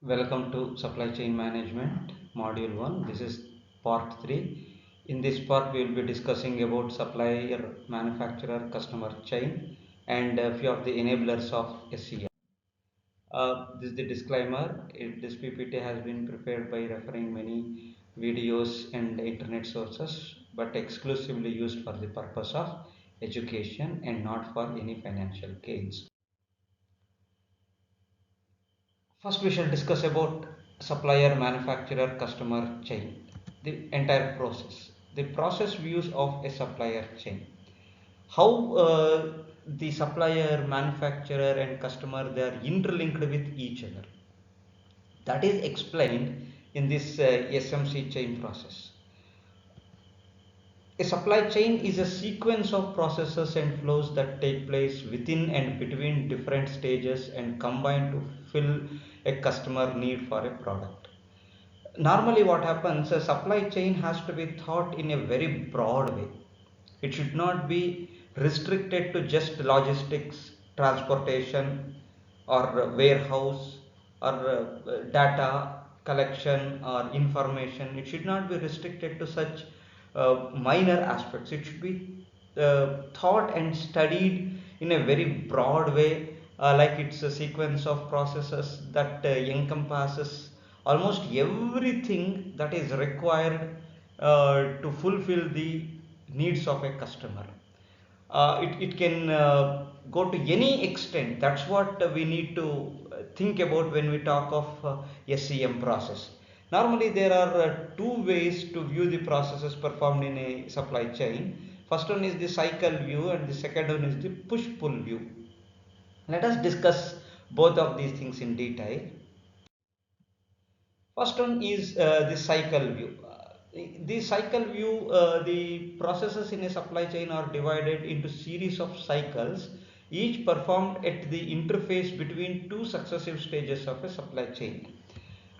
Welcome to Supply Chain Management Module 1. This is part 3. In this part, we will be discussing about supplier, manufacturer, customer chain and a few of the enablers of SCM. This is the disclaimer. This PPT has been prepared by referring many videos and internet sources, but exclusively used for the purpose of education and not for any financial gains. First, we shall discuss about supplier, manufacturer, customer chain, the entire process, the process views of a supplier chain. How the supplier, manufacturer, and customer, they are interlinked with each other. That is explained in this SMC chain process. A supply chain is a sequence of processes and flows that take place within and between different stages and combine to fill a customer need for a product. Normally what happens, a supply chain has to be thought in a very broad way. It should not be restricted to just logistics, transportation, or warehouse, or data collection or information. It should not be restricted to such minor aspects. It should be thought and studied in a very broad way, like it's a sequence of processes that encompasses almost everything that is required to fulfill the needs of a customer. It can go to any extent. That's what we need to think about when we talk of SCM process. Normally there are two ways to view the processes performed in a supply chain. First one is the cycle view and the second one is the push-pull view. Let us discuss both of these things in detail. First one is the cycle view. The cycle view, the processes in a supply chain are divided into series of cycles, each performed at the interface between two successive stages of a supply chain.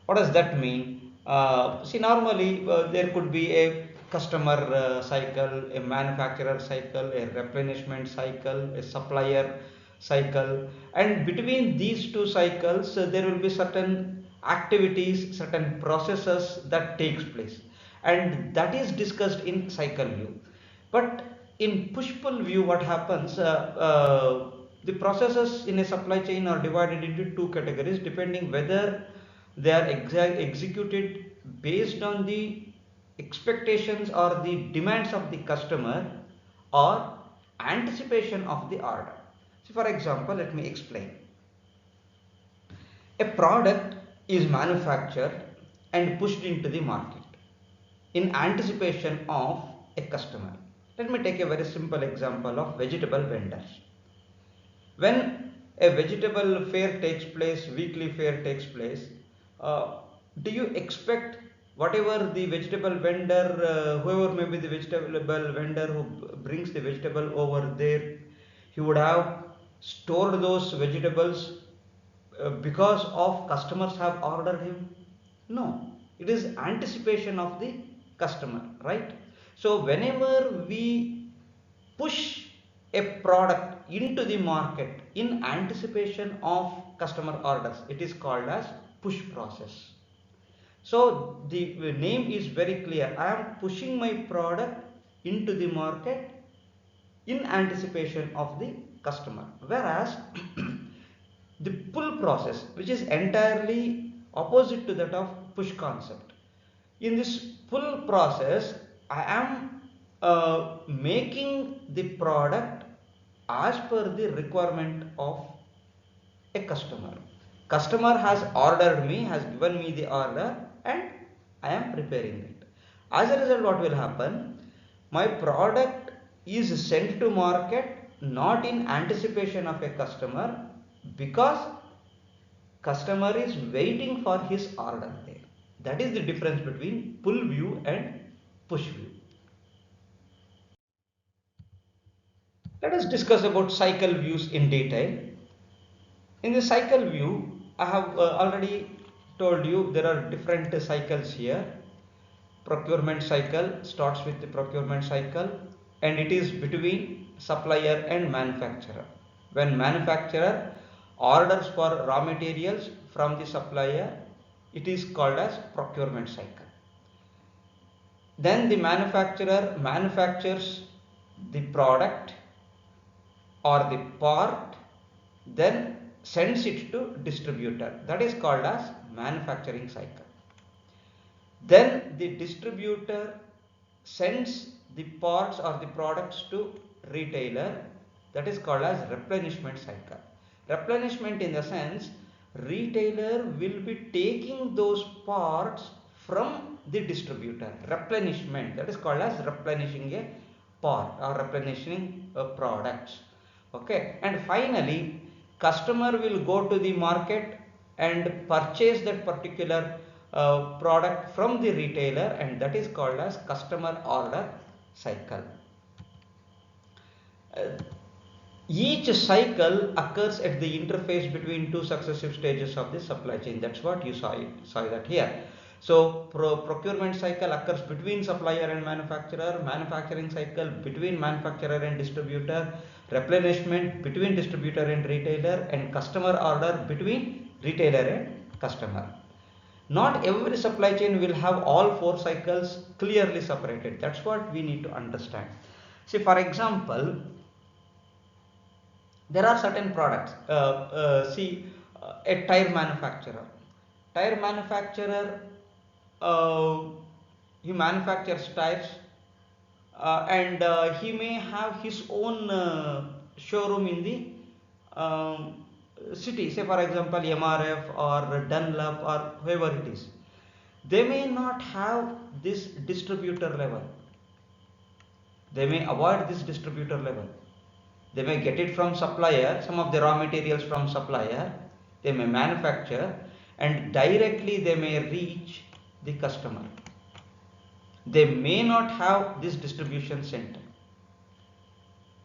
What does that mean? See, normally there could be a customer cycle, a manufacturer cycle, a replenishment cycle, a supplier cycle, and between these two cycles, there will be certain activities, certain processes that takes place, and that is discussed in cycle view. But in push-pull view, what happens? The processes in a supply chain are divided into two categories depending whether they are executed based on the expectations or the demands of the customer or anticipation of the order. So for example, let me explain. A product is manufactured and pushed into the market in anticipation of a customer. Let me take a very simple example of vegetable vendors. When a vegetable fair takes place, weekly fair takes place, uh, do you expect whatever the vegetable vendor, whoever may be the vegetable vendor who brings the vegetable over there, he would have stored those vegetables because of customers have ordered him? No, it is anticipation of the customer, right? So whenever we push a product into the market in anticipation of customer orders, it is called as push process. So the name is very clear. I am pushing my product into the market in anticipation of the customer. Whereas the pull process, which is entirely opposite to that of push concept. In this pull process, I am making the product as per the requirement of a customer. Customer has ordered me, has given me the order, and I am preparing it. As a result, what will happen? My product is sent to market not in anticipation of a customer, because customer is waiting for his order there. That is the difference between pull view and push view. Let us discuss about cycle views in detail. In the cycle view, I have already told you there are different cycles here. Procurement cycle starts with the procurement cycle, and it is between supplier and manufacturer. When manufacturer orders for raw materials from the supplier, it is called as procurement cycle. Then the manufacturer manufactures the product or the part, then sends it to distributor. That is called as manufacturing cycle. Then the distributor sends the parts or the products to retailer. That is called as replenishment cycle. Replenishment in the sense, retailer will be taking those parts from the distributor. Replenishment, that is called as replenishing a part or replenishing products. Okay, and finally customer will go to the market and purchase that particular product from the retailer, and that is called as customer order cycle. Each cycle occurs at the interface between two successive stages of the supply chain. That's what you saw that here. So procurement cycle occurs between supplier and manufacturer, manufacturing cycle between manufacturer and distributor, replenishment between distributor and retailer, and customer order between retailer and customer. Not every supply chain will have all four cycles clearly separated. That's what we need to understand. See, for example, there are certain products. A tire manufacturer. Tire manufacturer, uh, he manufactures tires, and he may have his own showroom in the city. Say for example, MRF or Dunlop or whoever it is. They may not have this distributor level. They may avoid this distributor level. They may get it from supplier, some of the raw materials from supplier, they may manufacture, and directly they may reach the customer. They may not have this distribution center,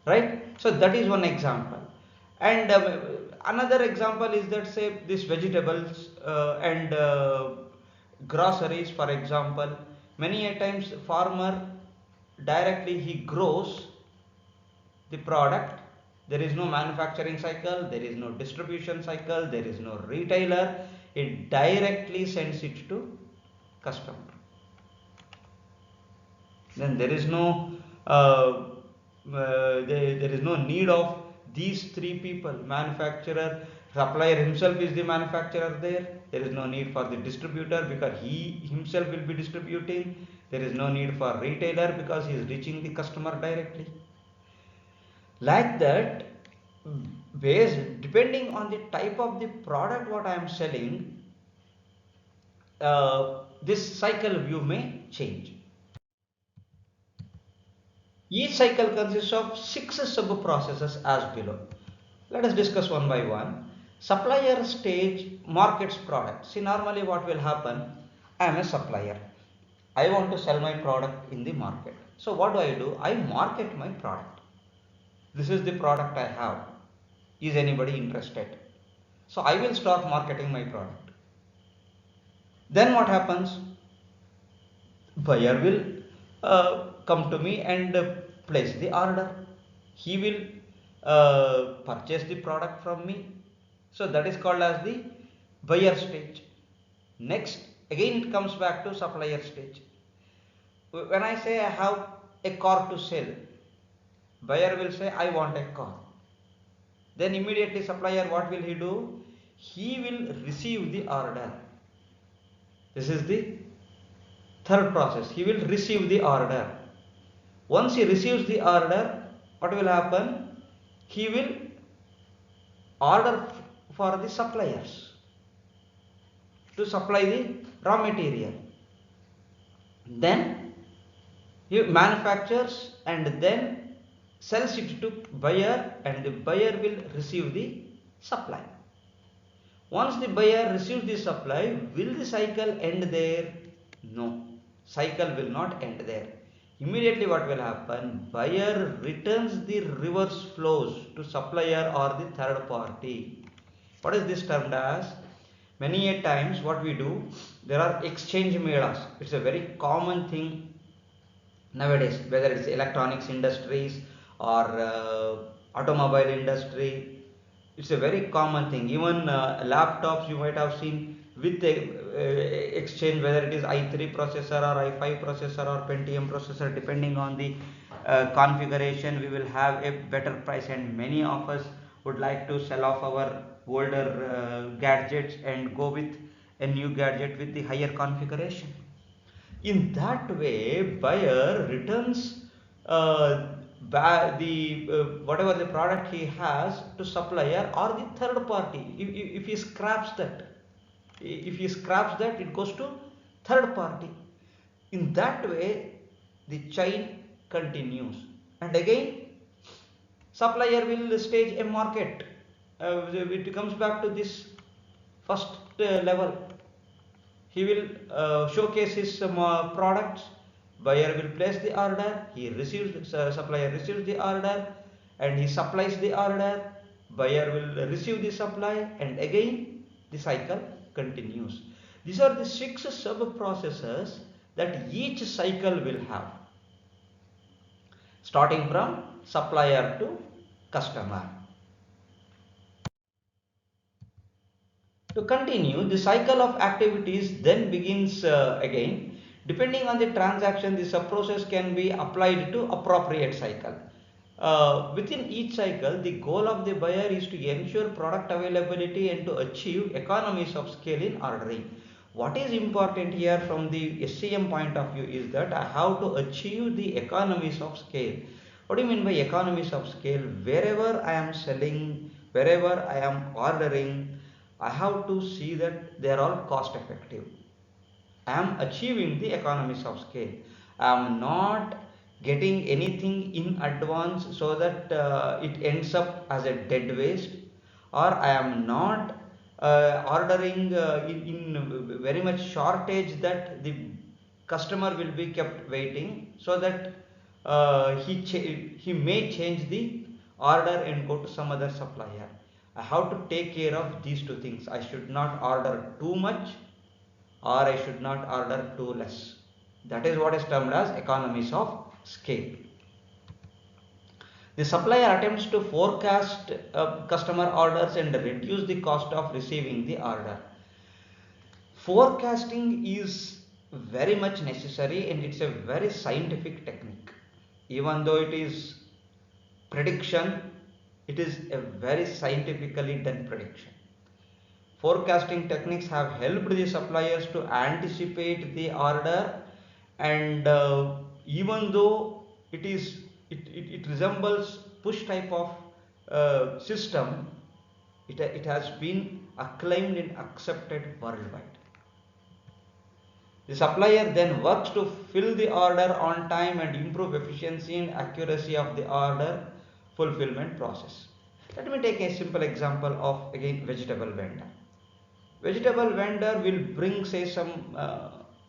right? So that is one example. And another example is that, say, these vegetables and groceries, for example, many a times farmer directly he grows the product. There is no manufacturing cycle, there is no distribution cycle, there is no retailer. It directly sends it to customer. Then there is no there is no need of these three people. Manufacturer, supplier himself is the manufacturer there. There is no need for the distributor because he himself will be distributing. There is no need for retailer because he is reaching the customer directly. Like that, based depending on the type of the product what I am selling, this cycle view may change. Each cycle consists of 6 sub-processes as below. Let us discuss one by one. Supplier stage markets product. See, normally what will happen, I am a supplier. I want to sell my product in the market. So what do? I market my product. This is the product I have. Is anybody interested? So I will start marketing my product. Then what happens? Buyer will come to me and place the order. He will purchase the product from me. So that is called as the buyer stage. Next, again it comes back to supplier stage. When I say I have a car to sell, buyer will say I want a car. Then immediately supplier, what will he do? He will receive the order. This is the third process. He will receive the order. Once he receives the order, what will happen? He will order for the suppliers to supply the raw material. Then he manufactures and then sells it to buyer, and the buyer will receive the supply. Once the buyer receives the supply, will the cycle end there? No, cycle will not end there. immediately what will happen? Buyer returns the reverse flows to supplier or the third party. What is this termed as? Many a times what we do, there are exchange melas. It's a very common thing nowadays, whether it's electronics industries or automobile industry. It's a very common thing. Even laptops you might have seen with the exchange, whether it is i3 processor or i5 processor or Pentium processor, depending on the configuration, we will have a better price, and many of us would like to sell off our older gadgets and go with a new gadget with the higher configuration. In that way, buyer returns whatever the product he has to supplier or the third party. If he scraps that, it goes to third party. In that way, the chain continues, and again supplier will stage a market. It comes back to this first level. He will showcase his products. Buyer will place the order. He receives, supplier receives the order, and he supplies the order. Buyer will receive the supply, and again the cycle continues. These are the 6 sub processes that each cycle will have, starting from supplier to customer. To continue, the cycle of activities then begins again. Depending on the transaction, the sub-process can be applied to appropriate cycle. Within each cycle, the goal of the buyer is to ensure product availability and to achieve economies of scale in ordering. What is important here from the SCM point of view is that I have to achieve the economies of scale. What do you mean by economies of scale? Wherever I am selling, wherever I am ordering, I have to see that they are all cost effective. I am achieving the economies of scale. I am not getting anything in advance so that it ends up as a dead waste, or I am not ordering in very much shortage that the customer will be kept waiting, so that he may change the order and go to some other supplier. I have to take care of these two things. I should not order too much, or I should not order too less. That is what is termed as economies of scale. The supplier attempts to forecast customer orders and reduce the cost of receiving the order. Forecasting is very much necessary, and it's a very scientific technique. Even though it is prediction, it is a very scientifically done prediction. Forecasting techniques have helped the suppliers to anticipate the order, and even though it resembles push type of system, it has been acclaimed and accepted worldwide. The supplier then works to fill the order on time and improve efficiency and accuracy of the order fulfillment process. Let me take a simple example of, again, vegetable vendor. Vegetable vendor will bring, say, some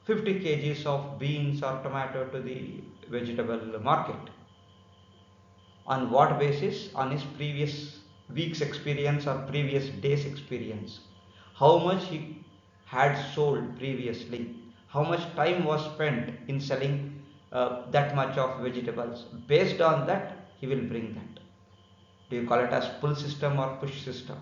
50 kgs of beans or tomato to the vegetable market. On what basis? On his previous week's experience or previous day's experience. How much he had sold previously. How much time was spent in selling that much of vegetables. Based on that, he will bring that. Do you call it as pull system or push system?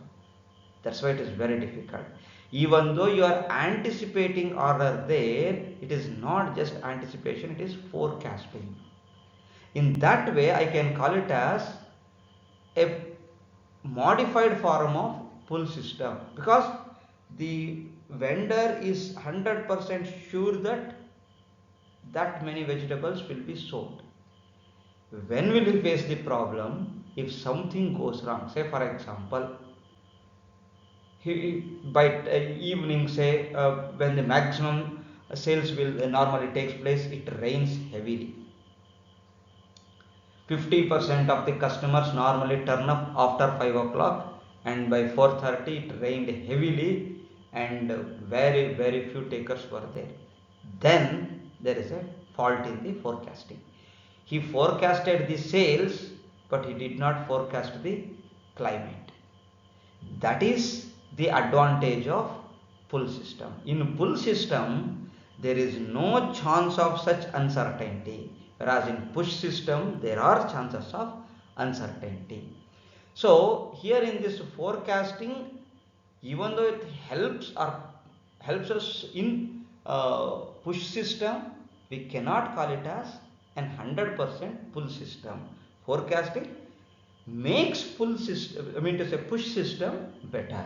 That's why it is very difficult. Even though you are anticipating order there, it is not just anticipation, it is forecasting. In that way, I can call it as a modified form of pull system, because the vendor is 100% sure that that many vegetables will be sold. When will he face the problem? If something goes wrong, say for example, by evening, say when the maximum sales will normally takes place, it rains heavily. 50% of the customers normally turn up after 5 o'clock, and by 4:30 it rained heavily, and very few takers were there. Then there is a fault in the forecasting. He forecasted the sales, but he did not forecast the climate. That is the advantage of pull system. In pull system, there is no chance of such uncertainty, whereas in push system, there are chances of uncertainty. So here in this forecasting, even though it helps us in push system, we cannot call it as an 100% pull system. Forecasting makes pull system, push system better.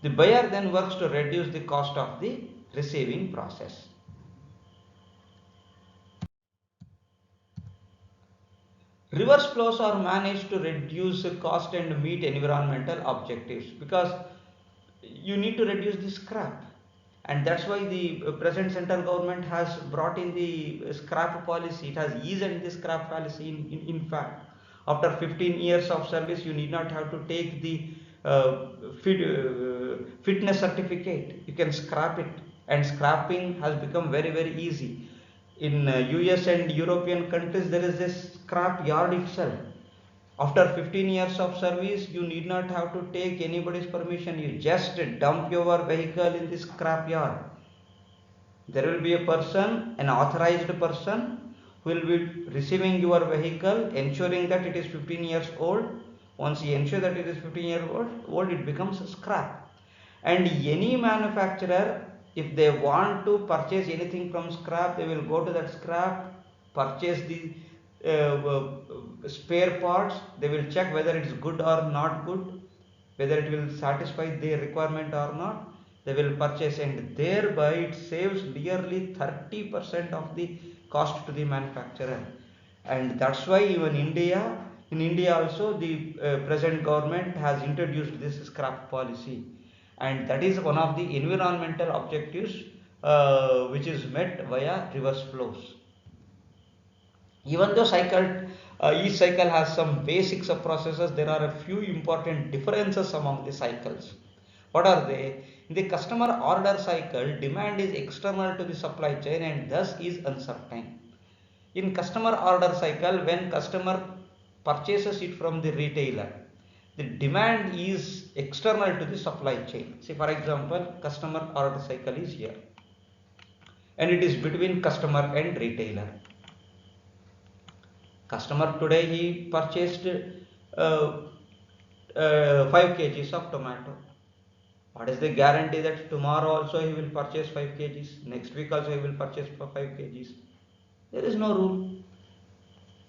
The buyer then works to reduce the cost of the receiving process. Reverse flows are managed to reduce cost and meet environmental objectives, because you need to reduce the scrap, and that's why the present central government has brought in the scrap policy. It has eased the scrap policy. In fact, after 15 years of service, you need not have to take the fitness certificate. You can scrap it, and scrapping has become very easy. In US and European countries, there is this scrap yard itself. After 15 years of service, you need not have to take anybody's permission. You just dump your vehicle in the scrap yard. There will be a person, an authorized person, who will be receiving your vehicle, ensuring that it is 15 years old. Once he ensures that it is 15 years old, it becomes scrap. And any manufacturer, if they want to purchase anything from scrap, they will go to that scrap, purchase the spare parts. They will check whether it is good or not good, whether it will satisfy their requirement or not. They will purchase, and thereby it saves nearly 30% of the cost to the manufacturer. And that's why even in India also, the present government has introduced this scrap policy, and that is one of the environmental objectives which is met via reverse flows. Even though each cycle has some basics of processes, there are a few important differences among the cycles. What are they? In the customer order cycle, demand is external to the supply chain and thus is uncertain. In customer order cycle, when customer purchases it from the retailer, the demand is external to the supply chain. Say for example, customer order cycle is here, and it is between customer and retailer. Customer today, he purchased 5 kgs of tomato. What is the guarantee that tomorrow also he will purchase 5 kgs, next week also he will purchase for 5 kgs? There is no rule.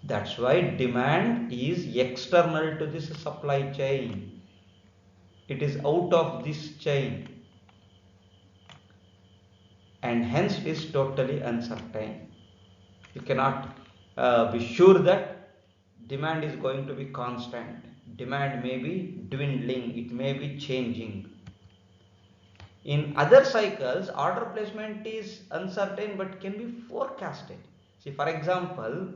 That's why demand is external to this supply chain. It is out of this chain, and hence it is totally uncertain. You cannot be sure that demand is going to be constant. Demand may be dwindling, it may be changing. In other cycles, order placement is uncertain but can be forecasted. See, for example,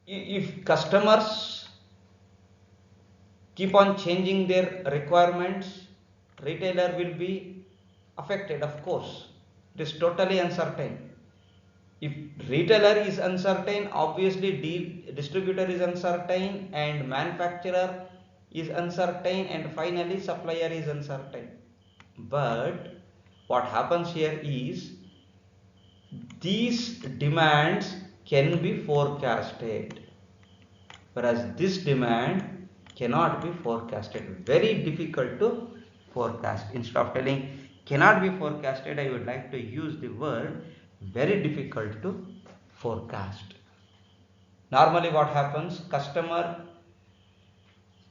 if customers keep on changing their requirements, retailer will be affected, of course. It is totally uncertain. If retailer is uncertain, obviously distributor is uncertain, and manufacturer is uncertain, and finally supplier is uncertain. But what happens here is, these demands can be forecasted, whereas this demand cannot be forecasted. Very difficult to forecast. Instead of telling cannot be forecasted, I would like to use the word very difficult to forecast. Normally what happens,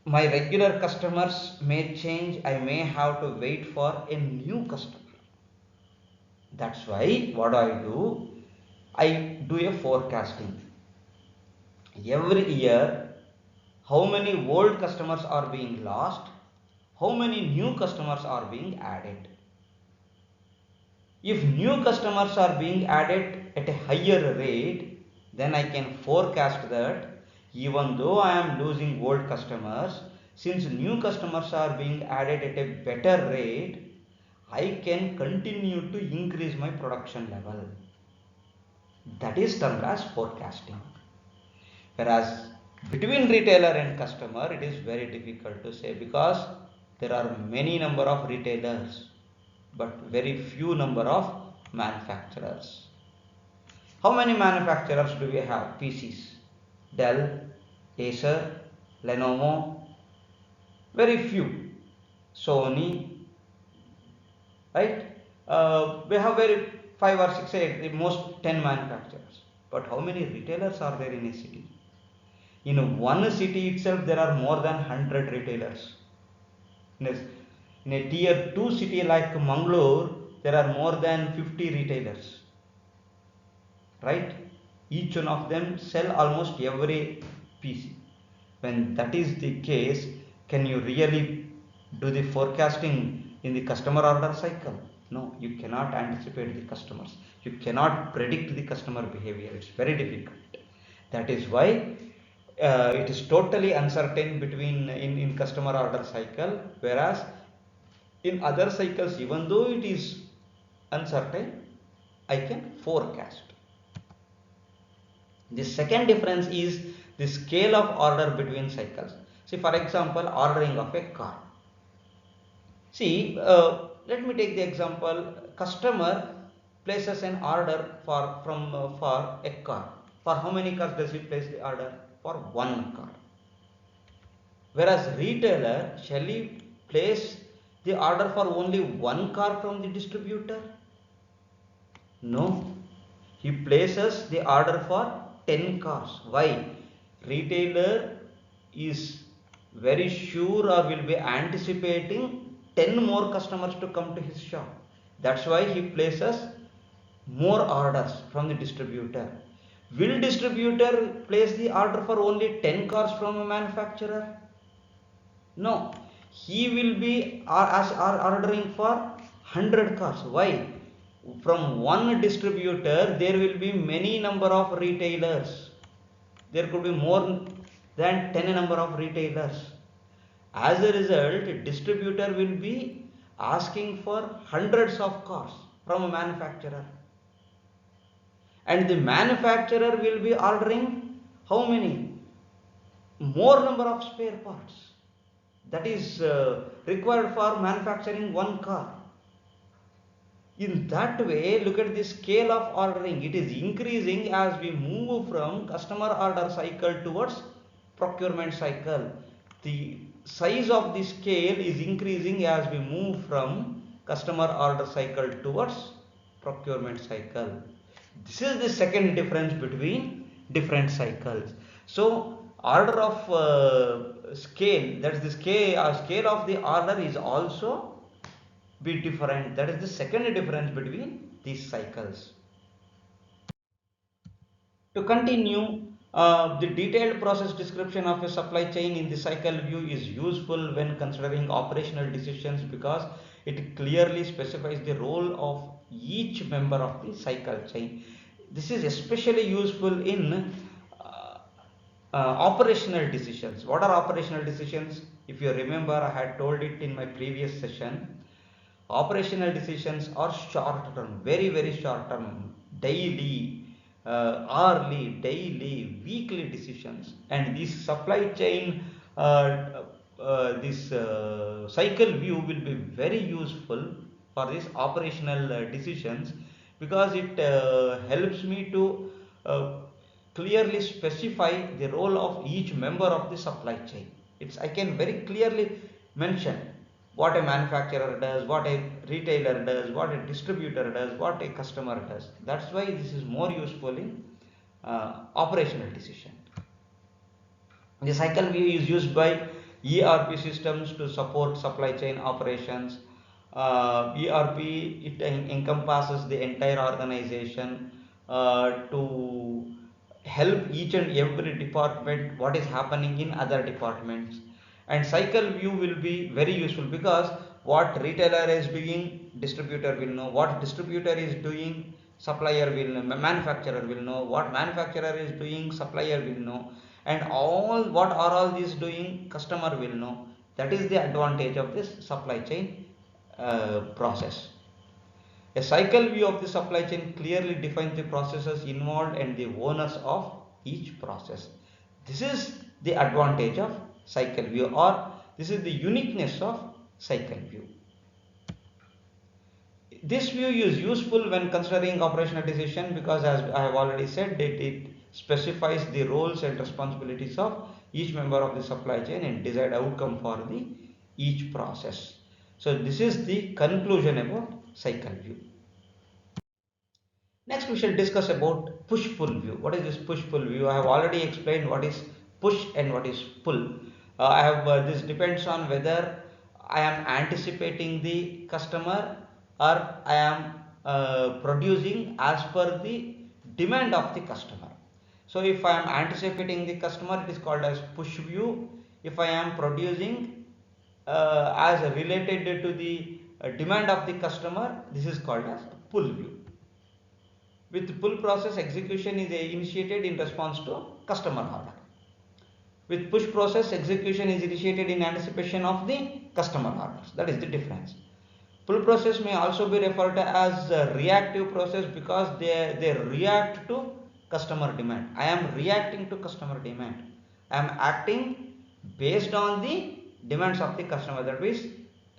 my regular customers may change, I may have to wait for a new customer. That's why what I do a forecasting. Every year, how many old customers are being lost, how many new customers are being added. If new customers are being added at a higher rate, then I can forecast that even though I am losing old customers, since new customers are being added at a better rate, I can continue to increase my production level. That is termed as forecasting. Whereas between retailer and customer, it is very difficult to say because there are many number of retailers but very few number of manufacturers. How many manufacturers do we have? PCs. Dell, Acer, Lenovo, very few. Sony, right? We have very 5 or 6, 8, the most 10 manufacturers. But how many retailers are there in a city? In one city itself, there are more than 100 retailers. In a tier 2 city like Mangalore, there are more than 50 retailers. Right? Each one of them sell almost every PC. When that is the case, can you really do the forecasting in the customer order cycle? No, you cannot anticipate the customers. You cannot predict the customer behavior. It's very difficult. That is why it is totally uncertain between in customer order cycle, whereas in other cycles, even though it is uncertain, I can forecast. The second difference is the scale of order between cycles. See, for example, ordering of a car. See, let me take the example. Customer places an order for a car. For how many cars does he place the order? For one car. Whereas retailer, shall he place the order for only one car from the distributor? No, he places the order for 10 cars. Why? Retailer is very sure or will be anticipating 10 more customers to come to his shop. That's why he places more orders from the distributor. Will distributor place the order for only 10 cars from a manufacturer? No, he will be ordering for 100 cars. Why? From one distributor, there will be many number of retailers. There could be more than 10 number of retailers. As a result, distributor will be asking for hundreds of cars from a manufacturer. And the manufacturer will be ordering how many? More number of spare parts that is required for manufacturing one car. In that way, look at the scale of ordering. It is increasing as we move from customer order cycle towards procurement cycle. The size of the scale is increasing as we move from customer order cycle towards procurement cycle. This is the second difference between different cycles. So order of scale, that is the scale of the order is also be different. That is the second difference between these cycles. To continue, the detailed process description of a supply chain in the cycle view is useful when considering operational decisions because it clearly specifies the role of each member of the cycle chain. This is especially useful in operational decisions. What are operational decisions? If you remember, I had told it in my previous session. Operational decisions are short term, very very short term, daily, hourly, daily, weekly decisions, and this supply chain this cycle view will be very useful for these operational decisions because it helps me to clearly specify the role of each member of the supply chain. I can very clearly mention what a manufacturer does, what a retailer does, what a distributor does, what a customer does. That's why this is more useful in operational decision. The cycle view is used by ERP systems to support supply chain operations. ERP, it encompasses the entire organization to help each and every department what is happening in other departments. And cycle view will be very useful because what retailer is doing, distributor will know. What distributor is doing, supplier will know. Manufacturer will know. What manufacturer is doing, supplier will know. And all what are all these doing, customer will know. That is the advantage of this supply chain process. A cycle view of the supply chain clearly defines the processes involved and the owners of each process. This is the advantage of cycle view, or this is the uniqueness of cycle view. This view is useful when considering operational decision because, as I have already said, it specifies the roles and responsibilities of each member of the supply chain and desired outcome for the each process. So this is the conclusion about cycle view. Next we shall discuss about push-pull view. What is this push-pull view? I have already explained what is push and what is pull. This depends on whether I am anticipating the customer or I am producing as per the demand of the customer. So if I am anticipating the customer, it is called as push view. If I am producing as related to the demand of the customer, this is called as pull view. With pull process, execution is initiated in response to customer order. With push process, execution is initiated in anticipation of the customer orders. That is the difference. Pull process may also be referred to as a reactive process because they react to customer demand. I am reacting to customer demand. I am acting based on the demands of the customer. That means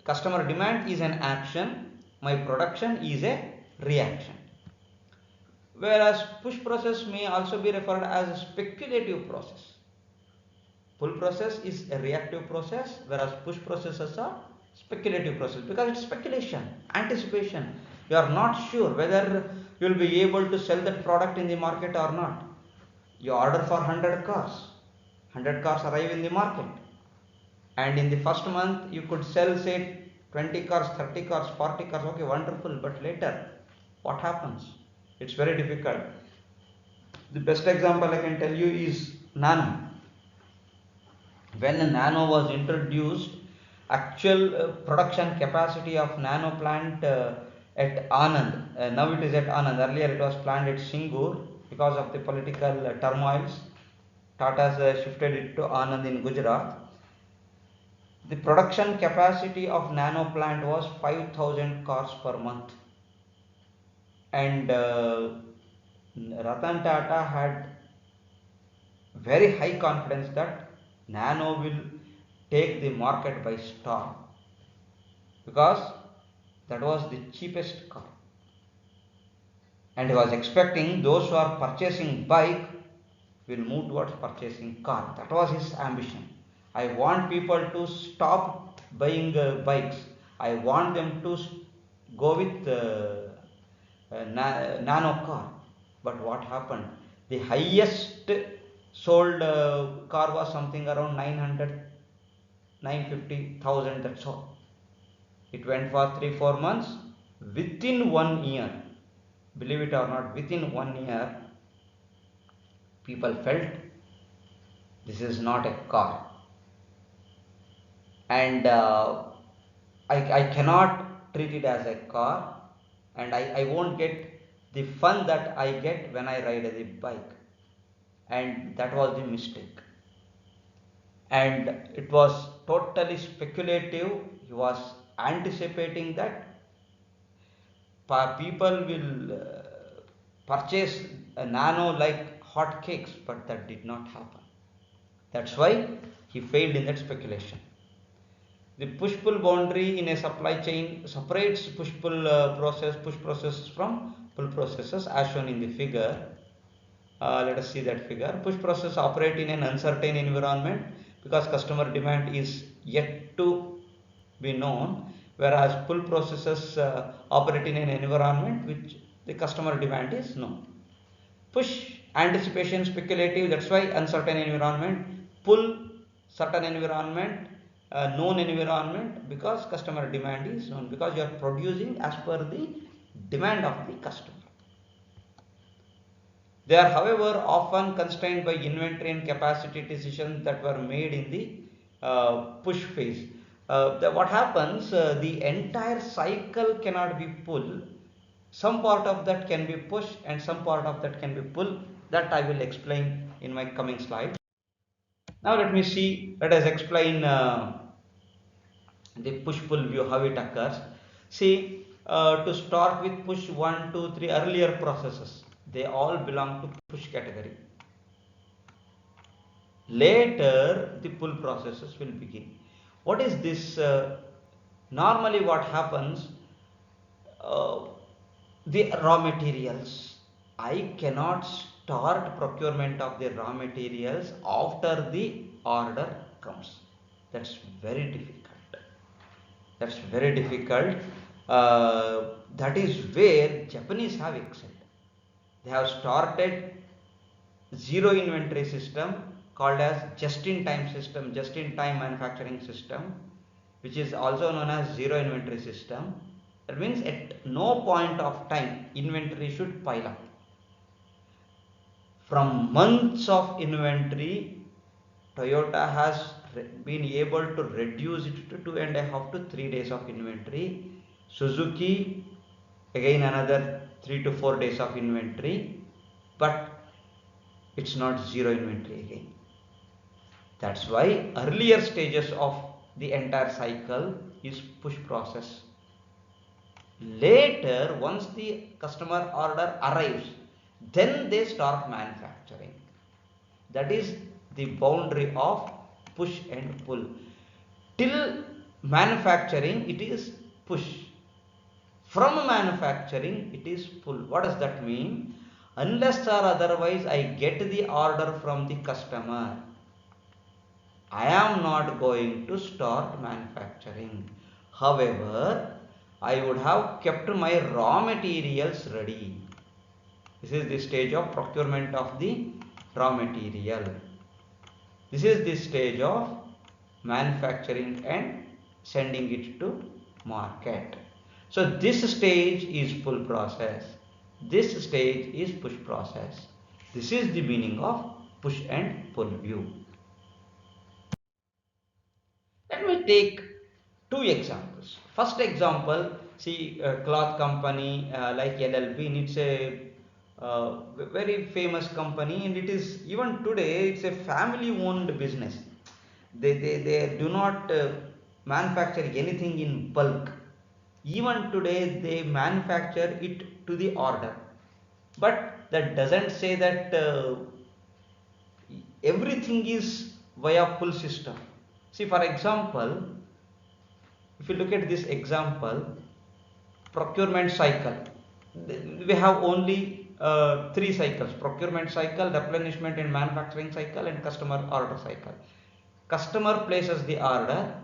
customer demand is an action, my production is a reaction. Whereas push process may also be referred as a speculative process. Pull process is a reactive process, whereas push processes are speculative process because it's speculation, anticipation. You are not sure whether you will be able to sell that product in the market or not. You order for 100 cars. 100 cars arrive in the market. And in the first month, you could sell, say, 20 cars, 30 cars, 40 cars. Okay, wonderful. But later, what happens? It's very difficult. The best example I can tell you is Nano. When a Nano was introduced, actual production capacity of Nano plant at Anand, now it is at Anand, earlier it was planned at Singur because of the political turmoils. Tata's shifted it to Anand in Gujarat. The production capacity of Nano plant was 5,000 cars per month. And Ratan Tata had very high confidence that Nano will take the market by storm because that was the cheapest car, and he was expecting those who are purchasing bike will move towards purchasing car. That was his ambition. I want people to stop buying bikes. I want them to go with Nano car. But what happened? The highest sold car was something around 900, 950,000, that's all. It went for 3-4 months. Within 1 year, believe it or not, within 1 year, people felt this is not a car. And I cannot treat it as a car, and I won't get the fun that I get when I ride a bike. And that was the mistake. And it was totally speculative. He was anticipating that people will purchase a Nano like hotcakes, but that did not happen. That's why he failed in that speculation. The push-pull boundary in a supply chain separates push-pull push processes from pull processes as shown in the figure. Let us see that figure. Push process operate in an uncertain environment because customer demand is yet to be known, whereas pull processes operate in an environment which the customer demand is known. Push anticipation speculative, that's why uncertain environment. Pull certain environment, known environment because customer demand is known, because you are producing as per the demand of the customer. They are, however, often constrained by inventory and capacity decisions that were made in the push phase. What happens, the entire cycle cannot be pulled. Some part of that can be pushed and some part of that can be pulled. That I will explain in my coming slide. Now let us explain the push-pull view, how it occurs. See, to start with push 1, 2, 3 earlier processes. They all belong to push category. Later the pull processes will begin. What is this? Normally what happens, the raw materials, I cannot start procurement of the raw materials after the order comes. That's very difficult. That's very difficult. That is where Japanese have excelled. They have started zero inventory system called as just-in-time system, just-in-time manufacturing system, which is also known as zero inventory system. That means at no point of time inventory should pile up. From months of inventory, Toyota has been able to reduce it to 2.5 to 3 days of inventory. Suzuki again another 3 to 4 days of inventory, but it's not zero inventory again. That's why earlier stages of the entire cycle is push process. Later, once the customer order arrives, then they start manufacturing. That is the boundary of push and pull. Till manufacturing, it is push. From manufacturing, it is pull. What does that mean? Unless or otherwise I get the order from the customer, I am not going to start manufacturing. However, I would have kept my raw materials ready. This is the stage of procurement of the raw material. This is the stage of manufacturing and sending it to market. So this stage is pull process. This stage is push process. This is the meaning of push and pull view. Let me take two examples. First example, see a cloth company like LL Bean. It's a very famous company, and it is even today it's a family owned business. They do not manufacture anything in bulk. Even today they manufacture it to the order, but that doesn't say that everything is via pull system. See, for example, if you look at this example, procurement cycle, we have only three cycles: procurement cycle, replenishment and manufacturing cycle, and customer order cycle. Customer places the order,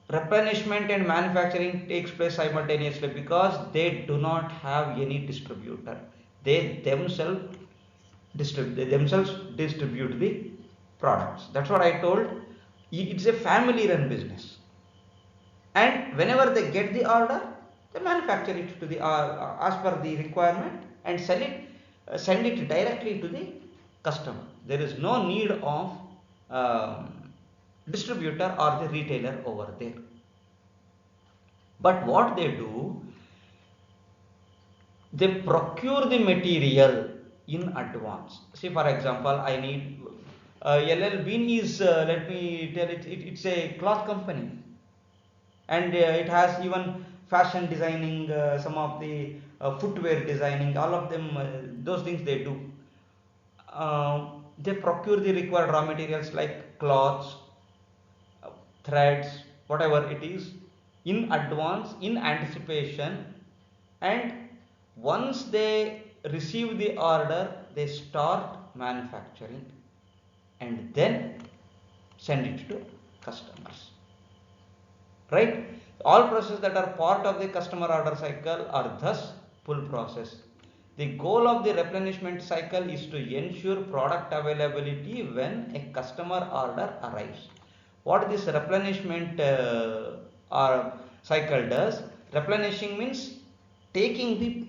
replenishment and manufacturing takes place simultaneously because they do not have any distributor. They themselves distribute the products. That's what I told. It's a family run business, and whenever they get the order, they manufacture it to the as per the requirement and send it directly to the customer. There is no need of distributor or the retailer over there. But what they do, they procure the material in advance. See, for example, I need LL Bean is let me tell it's a cloth company, and it has even fashion designing, some of the footwear designing, all of them, those things they do. They procure the required raw materials like cloths, threads, whatever it is, in advance, in anticipation, and once they receive the order, they start manufacturing and then send it to customers. Right? All processes that are part of the customer order cycle are thus pull process. The goal of the replenishment cycle is to ensure product availability when a customer order arrives. What this replenishment cycle does, replenishing means taking the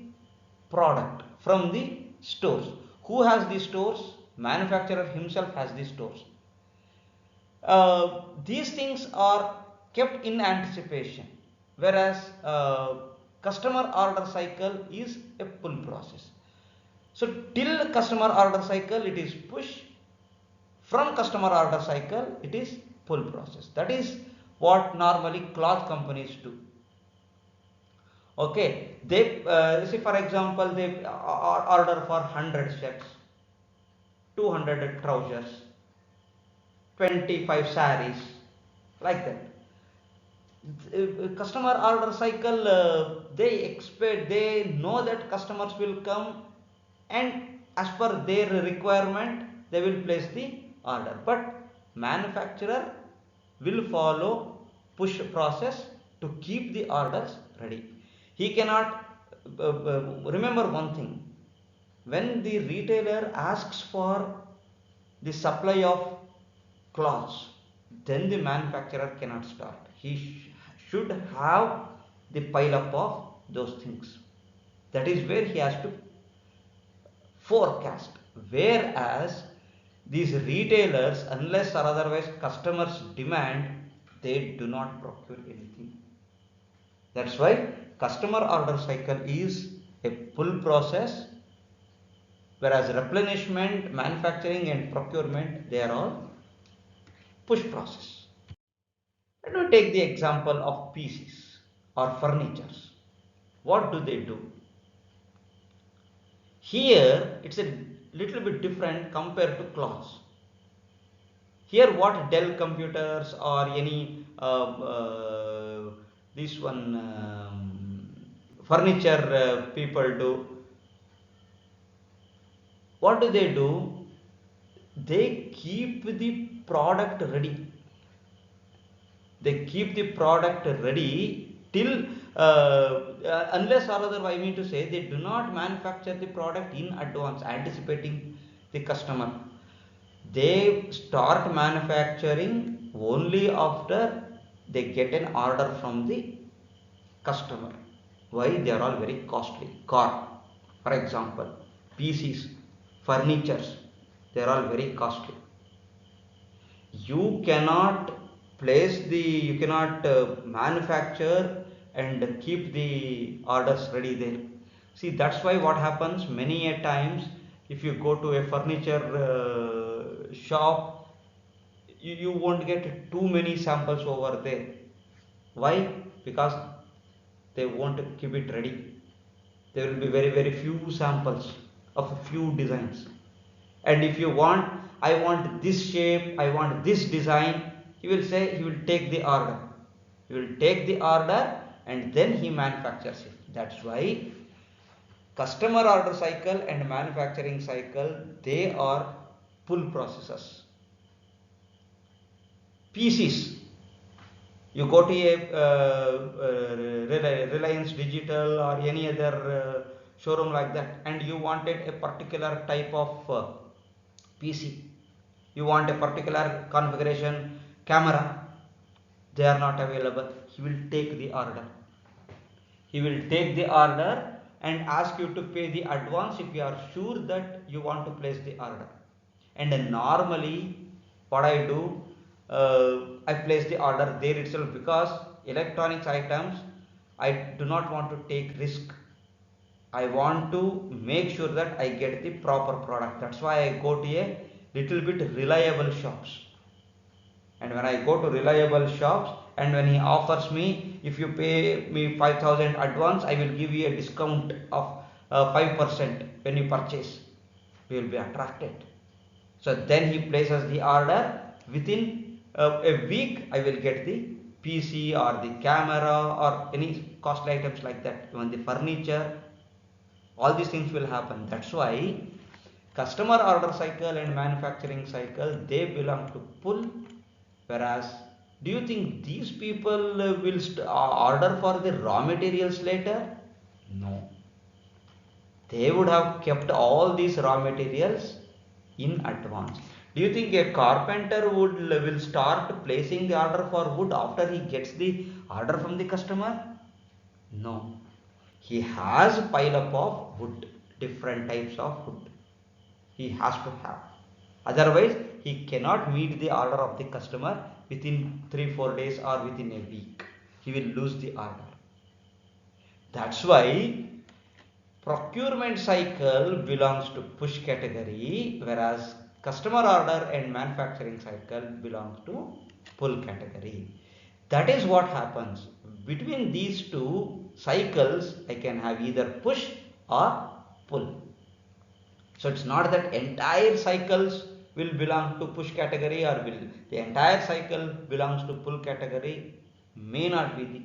product from the stores. Who has the stores? Manufacturer himself has the stores. These things are kept in anticipation, whereas customer order cycle is a pull process. So till customer order cycle it is push, from customer order cycle it is pull process. That is what normally cloth companies do. Okay, they see, for example, they order for 100 shirts, 200 trousers, 25 saris, like that. Customer order cycle, they expect, they know that customers will come, and as per their requirement they will place the order. But manufacturer will follow push process to keep the orders ready. He cannot remember one thing: when the retailer asks for the supply of cloths, then the manufacturer cannot start. He should have the pile up of those things. That is where he has to forecast. Whereas these retailers, unless or otherwise customers demand, they do not procure anything. That's why customer order cycle is a pull process, whereas replenishment, manufacturing and procurement, they are all push process. Let me take the example of PCs or furnitures. What do they do? Here it's a little bit different compared to clothes. Here what Dell computers or any this one furniture people do, what do? They keep the product ready. They keep the product ready till unless or otherwise, I mean to say, they do not manufacture the product in advance anticipating the customer. They start manufacturing only after they get an order from the customer. Why? They are all very costly. Car, for example, PCs, furnitures, they are all very costly. You cannot you cannot manufacture and keep the orders ready there. See, that's why what happens many a times, if you go to a furniture shop, you won't get too many samples over there. Why? Because they won't keep it ready. There will be very few samples of a few designs. And if you want, I want this shape, I want this design, he will say, he will take the order. He will take the order and then he manufactures it. That's why customer order cycle and manufacturing cycle, they are pull processes. PCs, you go to a Reliance Digital or any other showroom like that, and you wanted a particular type of PC, you want a particular configuration camera, they are not available. He will take the order. He will take the order and ask you to pay the advance if you are sure that you want to place the order. And normally what I do, I place the order there itself, because electronics items I do not want to take risk. I want to make sure that I get the proper product. That's why I go to a little bit reliable shops. And when I go to reliable shops, and when he offers me, if you pay me 5,000 advance, I will give you a discount of 5% when you purchase, you will be attracted. So then he places the order. Within a week, I will get the PC or the camera or any costly items like that, even the furniture. All these things will happen. That's why customer order cycle and manufacturing cycle, they belong to pull. Whereas, do you think these people will order for the raw materials later? No. They would have kept all these raw materials in advance. Do you think a carpenter will start placing the order for wood after he gets the order from the customer? No. He has a pile up of wood, different types of wood. He has to have. Otherwise, he cannot meet the order of the customer within 3-4 days or within a week. He will lose the order. That's why procurement cycle belongs to push category, whereas customer order and manufacturing cycle belongs to pull category. That is what happens. Between these two cycles, I can have either push or pull. So it's not that entire cycles will belong to push category or will the entire cycle belongs to pull category, may not be the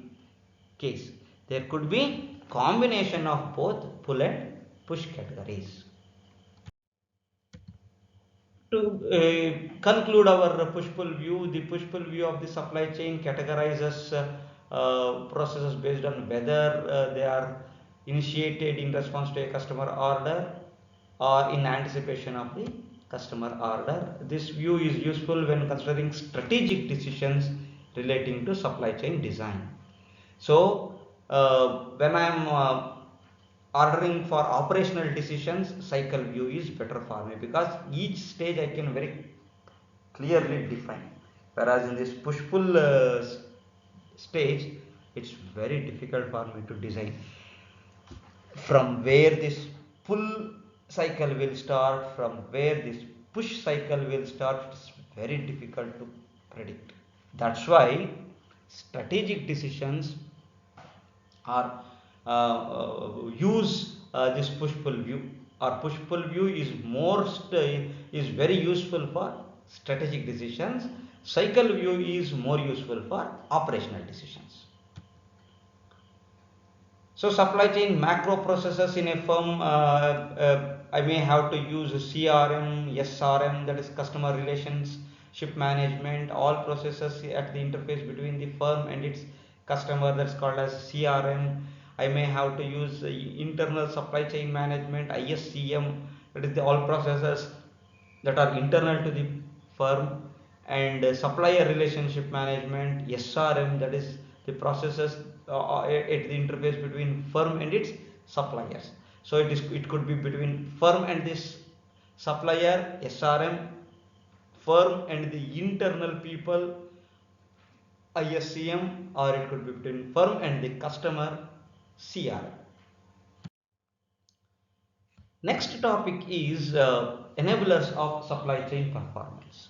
case. There could be combination of both pull and push categories. To conclude our push-pull view, the push-pull view of the supply chain categorizes processes based on whether they are initiated in response to a customer order or in anticipation of the customer order. This view is useful when considering strategic decisions relating to supply chain design. So, when I am ordering for operational decisions, cycle view is better for me because each stage I can very clearly define. Whereas in this push pull stage, it's very difficult for me to design from where this pull cycle will start, from where this push cycle will start. It's very difficult to predict. That's why strategic decisions are use this push pull view, or push pull view is is very useful for strategic decisions. Cycle view is more useful for operational decisions. So supply chain macro processes in a firm, I may have to use CRM, SRM, that is customer relationship management, all processes at the interface between the firm and its customer, that's called as CRM. I may have to use internal supply chain management, ISCM, that is the all processes that are internal to the firm, and supplier relationship management, SRM, that is the processes at the interface between firm and its suppliers. So it could be between firm and this supplier, SRM, firm and the internal people, ISCM, or it could be between firm and the customer, CRM. Next topic is enablers of supply chain performance.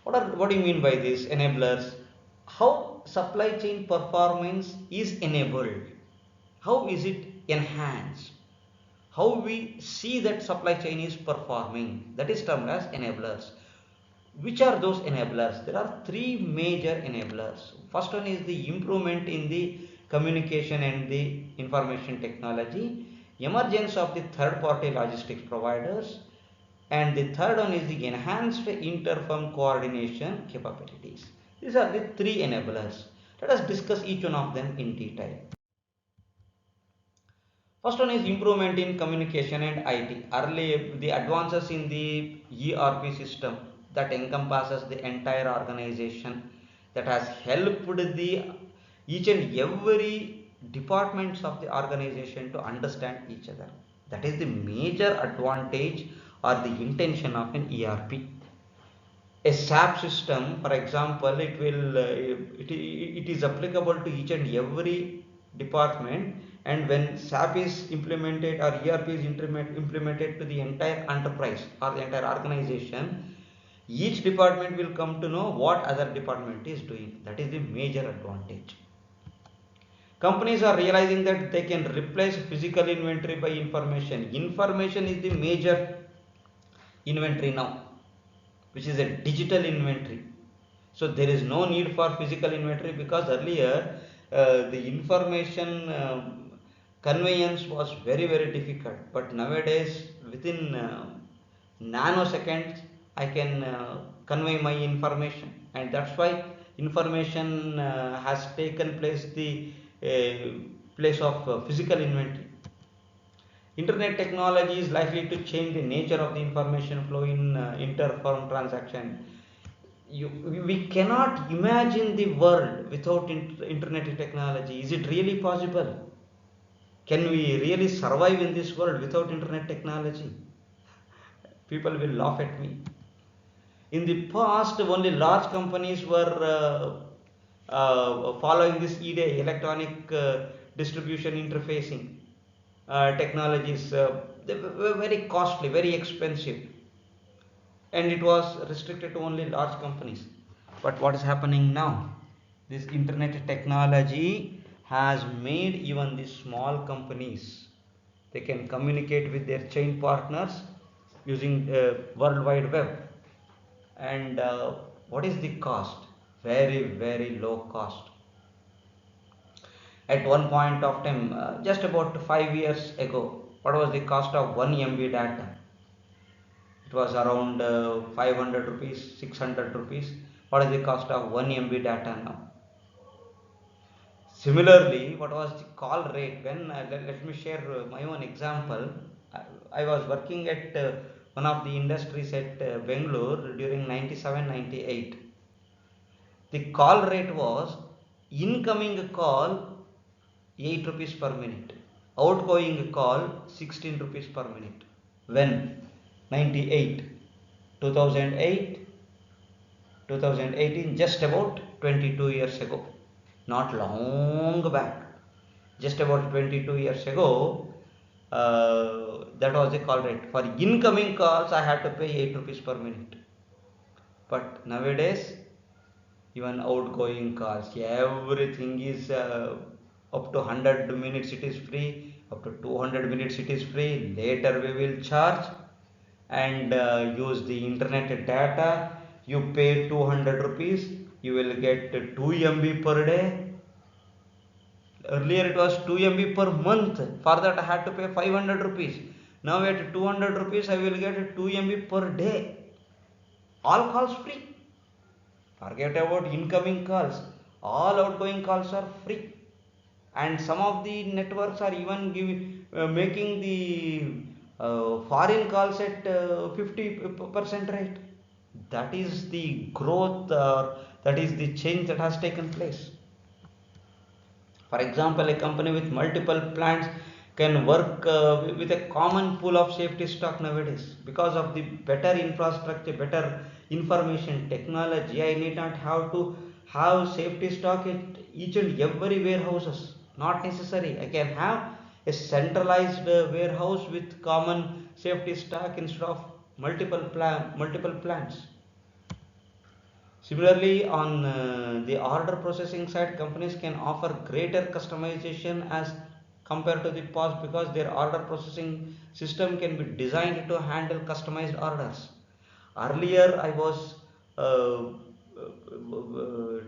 What do you mean by this enablers? How supply chain performance is enabled? How is it enhanced? How we see that supply chain is performing? That is termed as enablers. Which are those enablers? There are three major enablers. First one is the improvement in the communication and the information technology, emergence of the third party logistics providers, and the third one is the enhanced inter-firm coordination capabilities. These are the three enablers. Let us discuss each one of them in detail. First one is improvement in communication and IT. Early, the advances in the ERP system that encompasses the entire organization, that has helped the each and every departments of the organization to understand each other. That is the major advantage or the intention of an ERP. A SAP system, for example, it is applicable to each and every department, and when SAP is implemented or ERP is implemented to the entire enterprise or the entire organization, each department will come to know what other department is doing. That is the major advantage. Companies are realizing that they can replace physical inventory by information. Information is the major inventory now, which is a digital inventory. So there is no need for physical inventory, because earlier the information conveyance was very difficult, but nowadays within nanoseconds I can convey my information, and that's why information has taken place the place of physical inventory. Internet technology is likely to change the nature of the information flow in inter-firm transaction. We cannot imagine the world without internet technology. Is it really possible? Can we really survive in this world without internet technology? People will laugh at me. In the past, only large companies were following this EDI, electronic distribution interfacing technologies. They were very costly, very expensive, and it was restricted to only large companies. But what is happening now? This internet technology has made even the small companies, they can communicate with their chain partners using world wide web. And what is the cost? Very low cost. At one point of time, just about 5 years ago, what was the cost of 1 MB data? It was around 500 rupees, 600 rupees. What is the cost of 1 MB data now? Similarly, what was the call rate when let me share my own example. I was working at one of the industries at Bangalore during 97-98. The call rate was incoming call 8 rupees per minute, outgoing call 16 rupees per minute. When? 98, 2008, 2018, just about 22 years ago, not long back, just about 22 years ago. That was the call rate. For incoming calls, I had to pay 8 rupees per minute. But nowadays, even outgoing calls, everything is up to 100 minutes it is free, up to 200 minutes it is free. Later we will charge and use the internet data. You pay 200 rupees, you will get 2 MB per day. Earlier it was 2 MB per month. For that I had to pay 500 rupees. Now at 200 rupees I will get 2 MB per day. All calls free. Forget about incoming calls. All outgoing calls are free. And some of the networks are even making the foreign calls at 50% rate. That is the growth, that is the change that has taken place. For example, a company with multiple plants can work with a common pool of safety stock nowadays. Because of the better infrastructure, better information technology, I need not have to have safety stock at each and every warehouses. Not necessary. I can have a centralized warehouse with common safety stock instead of multiple plants. Similarly, on the order processing side, companies can offer greater customization as compared to the past, because their order processing system can be designed to handle customized orders. Earlier, I was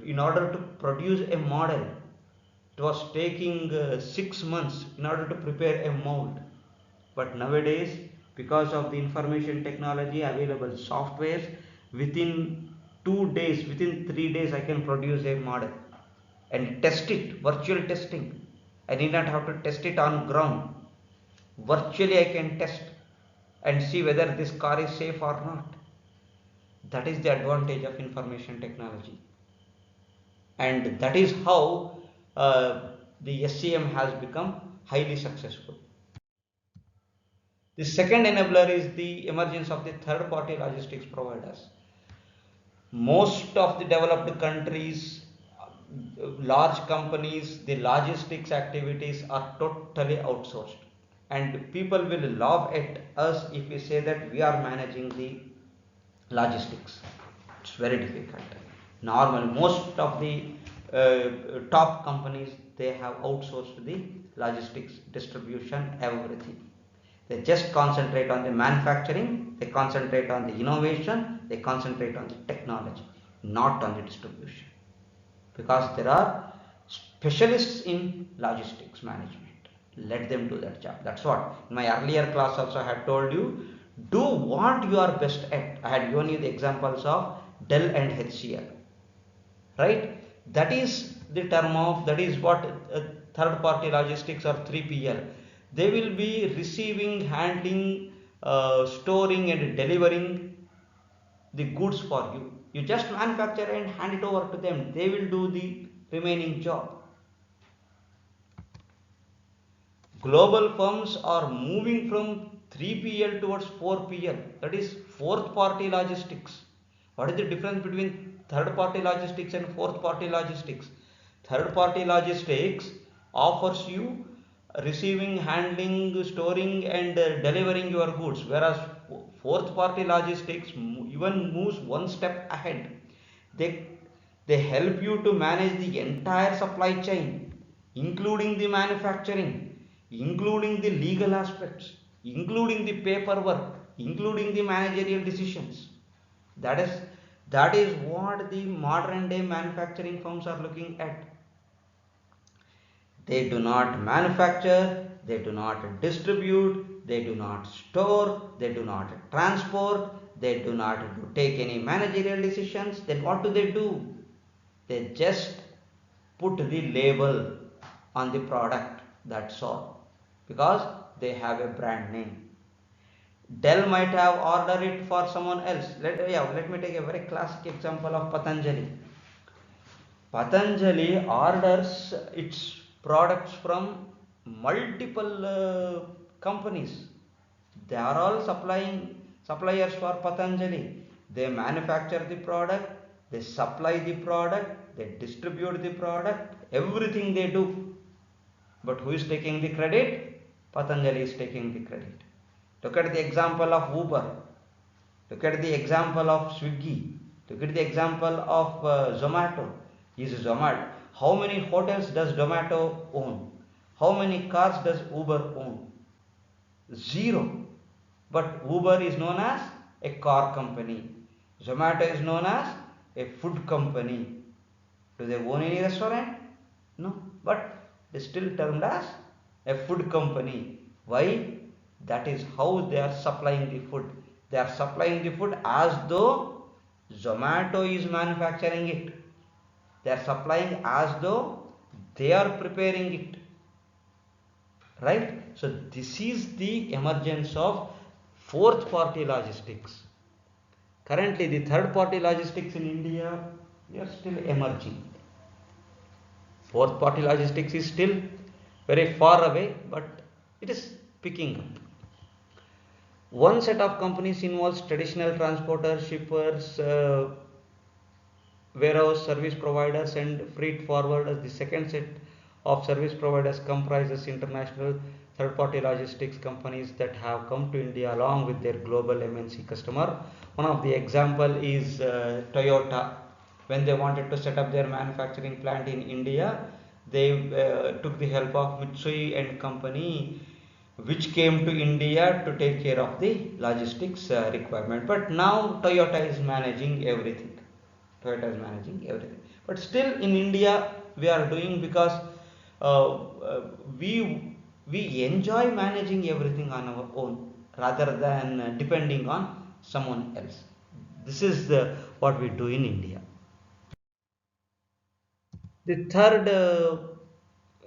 in order to produce a model, it was taking 6 months in order to prepare a mold. But nowadays, because of the information technology, available softwares, within 2 days, within 3 days, I can produce a model and test it, virtual testing. I need not have to test it on ground. Virtually, I can test and see whether this car is safe or not. That is the advantage of information technology. And that is how the SCM has become highly successful. The second enabler is the emergence of the third party logistics providers. Most of the developed countries, large companies, the logistics activities are totally outsourced. And people will laugh at us if we say that we are managing the logistics. It's very difficult. Normal, most of the top companies, they have outsourced the logistics, distribution, everything. They just concentrate on the manufacturing, they concentrate on the innovation, they concentrate on the technology, not on the distribution. Because there are specialists in logistics management. Let them do that job. That's what in my earlier class also I had told you. Do what you are best at. I had given you the examples of Dell and HCL. Right? That is the term of, that is what third party logistics or 3PL. They will be receiving, handling, storing and delivering the goods for you. You just manufacture and hand it over to them. They will do the remaining job. Global firms are moving from 3PL towards 4PL, that is fourth party logistics. What is the difference between third party logistics and fourth party logistics? Third party logistics offers you receiving, handling, storing and delivering your goods, whereas fourth party logistics even moves one step ahead. They They help you to manage the entire supply chain, including the manufacturing, including the legal aspects, including the paperwork, including the managerial decisions. That is that is what the modern day manufacturing firms are looking at. They do not manufacture, they do not distribute, they do not store, they do not transport, they do not take any managerial decisions. Then what do? They just put the label on the product, that's all, because they have a brand name. Dell might have ordered it for someone else. Let me take a very classic example of Patanjali. Patanjali orders its products from multiple companies. They are all suppliers for Patanjali. They manufacture the product, they supply the product, they distribute the product, everything they do. But who is taking the credit? Patanjali is taking the credit. Look at the example of Uber. Look at the example of Swiggy. Look at the example of Zomato. How many hotels does Zomato own? How many cars does Uber own? Zero. But Uber is known as a car company. Zomato is known as a food company. Do they own any restaurant? No. But they still termed as a food company. Why? That is how they are supplying the food. They are supplying the food as though Zomato is manufacturing it. They are supplying as though they are preparing it. Right? So this is the emergence of fourth party logistics. Currently the third party logistics in India, they are still emerging. Fourth party logistics is still very far away, but it is picking up. One set of companies involves traditional transporters, shippers, warehouse service providers and freight forwarders. The second set of service providers comprises international third-party logistics companies that have come to India along with their global MNC customer. One of the example is Toyota. When they wanted to set up their manufacturing plant in India, they took the help of Mitsui and company, which came to India to take care of the logistics requirement. But now Toyota is managing everything. Toyota is managing everything. But still in India we are doing, because uh, uh, we enjoy managing everything on our own rather than depending on someone else. This is what we do in India. The third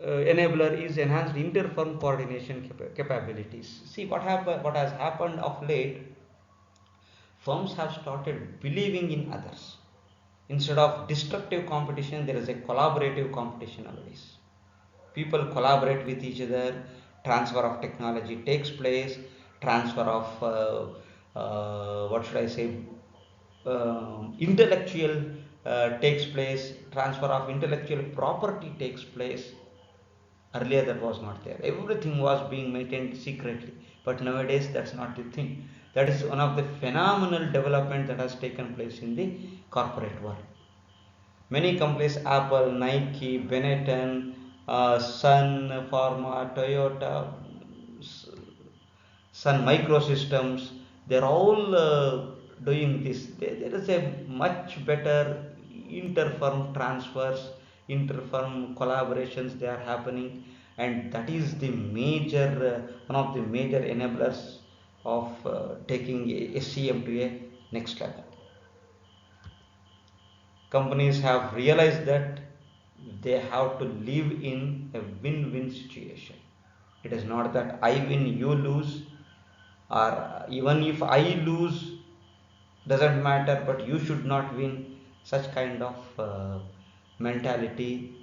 enabler is enhanced inter-firm coordination capabilities. See what has happened of late. Firms have started believing in others. Instead of destructive competition, there is a collaborative competition nowadays. People collaborate with each other, transfer of technology takes place, transfer of what should I say, intellectual takes place, transfer of intellectual property takes place. Earlier that was not there. Everything was being maintained secretly. But nowadays that's not the thing. That is one of the phenomenal development that has taken place in the corporate world. Many companies, Apple, Nike, Benetton, Sun Pharma, Toyota, Sun Microsystems, they're all doing this. There is a much better inter-firm transfers, inter-firm collaborations they are happening, and that is the major, one of the major enablers of taking SCM to a next level. Companies have realized that they have to live in a win-win situation. It is not that I win, you lose, or even if I lose, doesn't matter, but you should not win. Such kind of mentality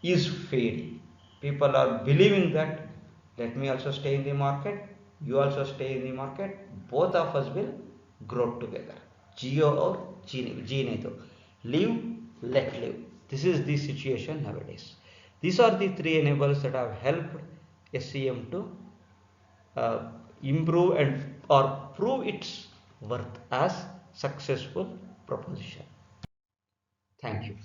is fading. People are believing that let me also stay in the market, you also stay in the market, both of us will grow together. Geo or Gene, live, let live. This is the situation nowadays. These are the three enablers that have helped SCM to uh, improve and or prove its worth as successful proposition. Thank you.